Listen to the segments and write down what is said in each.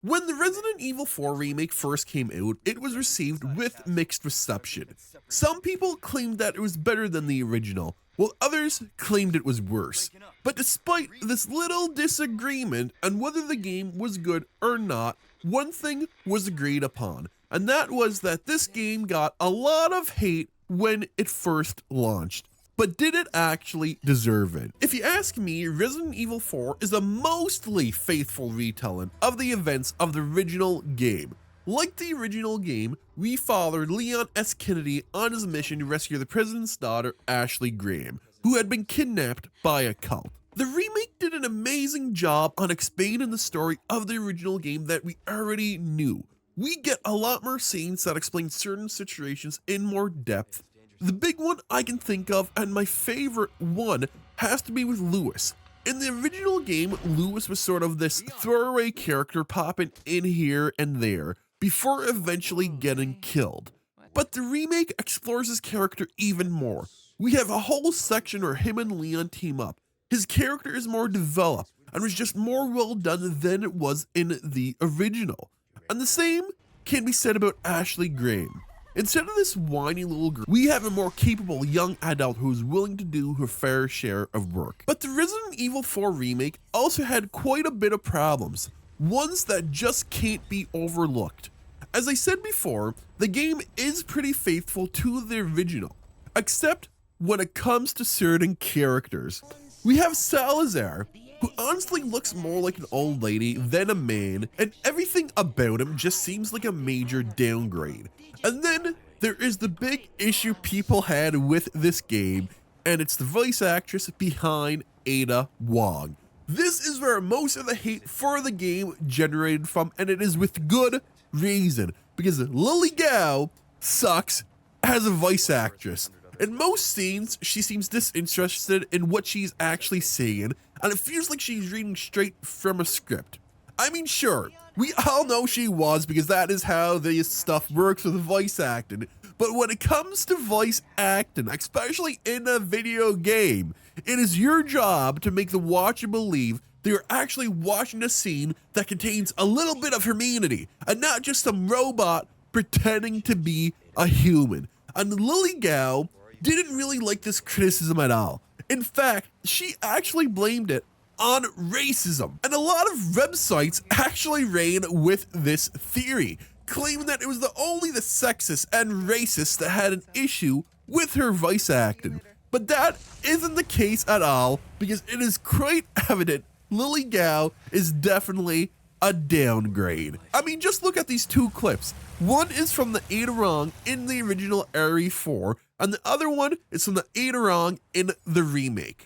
When the Resident Evil 4 remake first came out, it was received with mixed reception. Some people claimed that it was better than the original, while others claimed it was worse. But despite this little disagreement on whether the game was good or not, one thing was agreed upon, and that was that this game got a lot of hate when it first launched. But did it actually deserve it? If you ask me, Resident Evil 4 is a mostly faithful retelling of the events of the original game. Like the original game, we followed Leon S. Kennedy on his mission to rescue the president's daughter, Ashley Graham, who had been kidnapped by a cult. The remake did an amazing job on expanding the story of the original game that we already knew. We get a lot more scenes that explain certain situations in more depth. The big one I can think of, and my favorite one, has to be with Lewis. In the original game, Lewis was sort of this throwaway character popping in here and there, before eventually getting killed. But the remake explores his character even more. We have a whole section where him and Leon team up. His character is more developed, and was just more well done than it was in the original. And the same can be said about Ashley Graham. Instead of this whiny little girl, we have a more capable young adult who is willing to do her fair share of work. But the Resident Evil 4 remake also had quite a bit of problems, ones that just can't be overlooked. As I said before, the game is pretty faithful to the original, except when it comes to certain characters. We have Salazar, who honestly looks more like an old lady than a man, and everything about him just seems like a major downgrade. And then there is the big issue people had with this game, and it's the voice actress behind Ada Wong. This is where most of the hate for the game generated from, and it is with good reason, because Lily Gao sucks as a voice actress. In most scenes, she seems disinterested in what she's actually saying, and it feels like she's reading straight from a script. I mean, sure, we all know she was, because that is how this stuff works with voice acting. But when it comes to voice acting, especially in a video game, it is your job to make the watcher believe they are actually watching a scene that contains a little bit of humanity, and not just some robot pretending to be a human. And Lily Gao didn't really like this criticism at all. In fact, she actually blamed it on racism. And a lot of websites actually ran with this theory, claiming that it was only the sexist and racist that had an issue with her voice acting. But that isn't the case at all, because it is quite evident Lily Gao is definitely a downgrade. I mean, just look at these two clips. One is from the Ada Wong in the original RE4, and the other one is from the Ada Wong in the remake.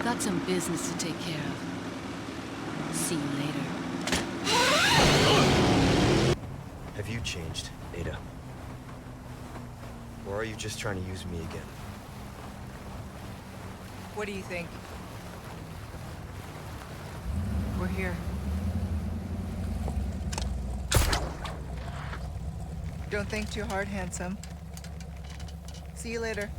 Got some business to take care of. See you later. Have you changed, Ada? Or are you just trying to use me again? What do you think? We're here. Don't think too hard, handsome. See you later.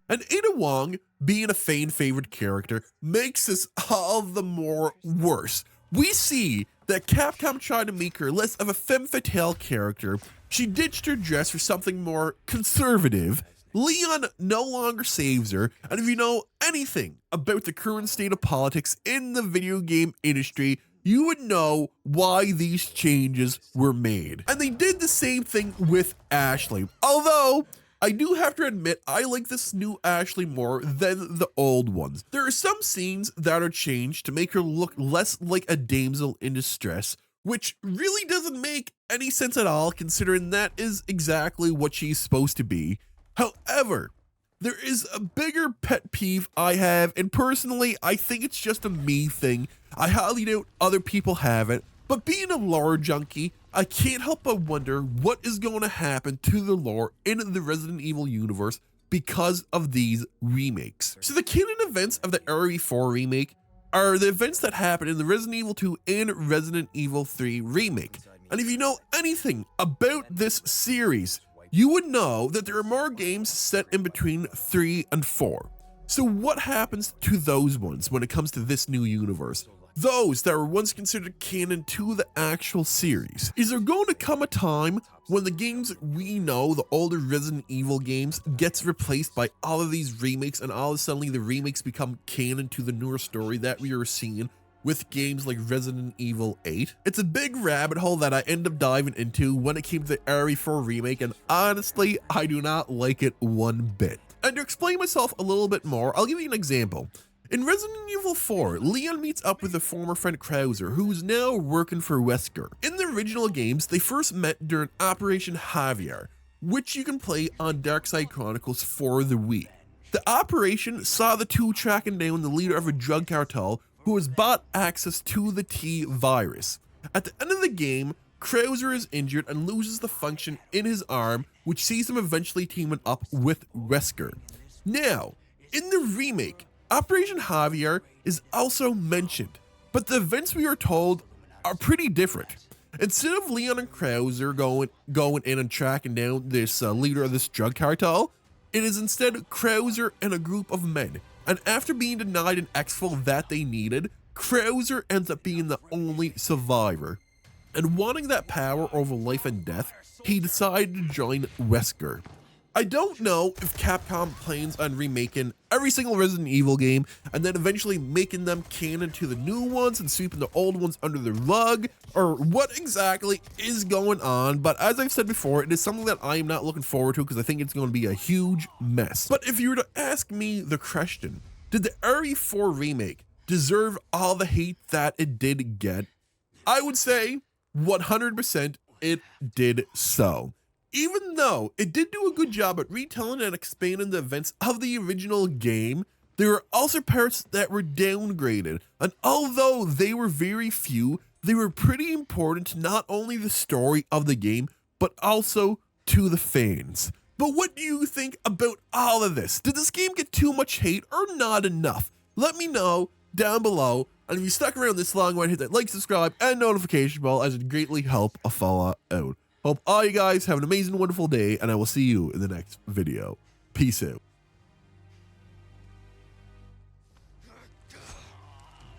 And Ada Wong, being a fan favorite character, makes this all the more worse. We see that Capcom tried to make her less of a femme fatale character. She ditched her dress for something more conservative. Leon no longer saves her, and if you know anything about the current state of politics in the video game industry, you would know why these changes were made. And they did the same thing with Ashley, although I do have to admit, I like this new Ashley more than the old ones. There are some scenes that are changed to make her look less like a damsel in distress, which really doesn't make any sense at all, considering that is exactly what she's supposed to be. However, there is a bigger pet peeve I have, and personally, I think it's just a me thing. I highly doubt other people have it, but being a lore junkie, I can't help but wonder what is going to happen to the lore in the Resident Evil universe because of these remakes. So the canon events of the RE4 remake are the events that happen in the Resident Evil 2 and Resident Evil 3 Remake. And if you know anything about this series, you would know that there are more games set in between 3 and 4. So what happens to those ones when it comes to this new universe? Those that were once considered canon to the actual series. Is there going to come a time when the games we know, the older Resident Evil games, gets replaced by all of these remakes, and all of a sudden the remakes become canon to the newer story that we are seeing with games like Resident Evil 8? It's a big rabbit hole that I end up diving into when it came to the RE4 remake, and honestly, I do not like it one bit. And to explain myself a little bit more, I'll give you an example. In Resident Evil 4, Leon meets up with a former friend Krauser, who is now working for Wesker. In the original games, they first met during Operation Javier, which you can play on Darkside Chronicles for the Wii. The operation saw the two tracking down the leader of a drug cartel who has bought access to the T virus. At the end of the game, Krauser is injured and loses the function in his arm, which sees him eventually teaming up with Wesker. Now, in the remake, Operation Javier is also mentioned, but the events we are told are pretty different. Instead of Leon and Krauser going in and tracking down this leader of this drug cartel, it is instead Krauser and a group of men. And after being denied an exfil that they needed, Krauser ends up being the only survivor. And wanting that power over life and death, he decided to join Wesker. I don't know if Capcom plans on remaking every single Resident Evil game and then eventually making them canon to the new ones and sweeping the old ones under the rug, or what exactly is going on, but as I've said before, it is something that I am not looking forward to because I think it's going to be a huge mess. But if you were to ask me the question, did the RE4 remake deserve all the hate that it did get? I would say 100% it did so. Even though it did do a good job at retelling and expanding the events of the original game, there were also parts that were downgraded, and although they were very few, they were pretty important to not only the story of the game, but also to the fans. But what do you think about all of this? Did this game get too much hate or not enough? Let me know down below, and if you stuck around this long, hit that like, subscribe, and notification bell, as it would greatly help a fella out. Hope all you guys have an amazing, wonderful day, and I will see you in the next video. Peace out.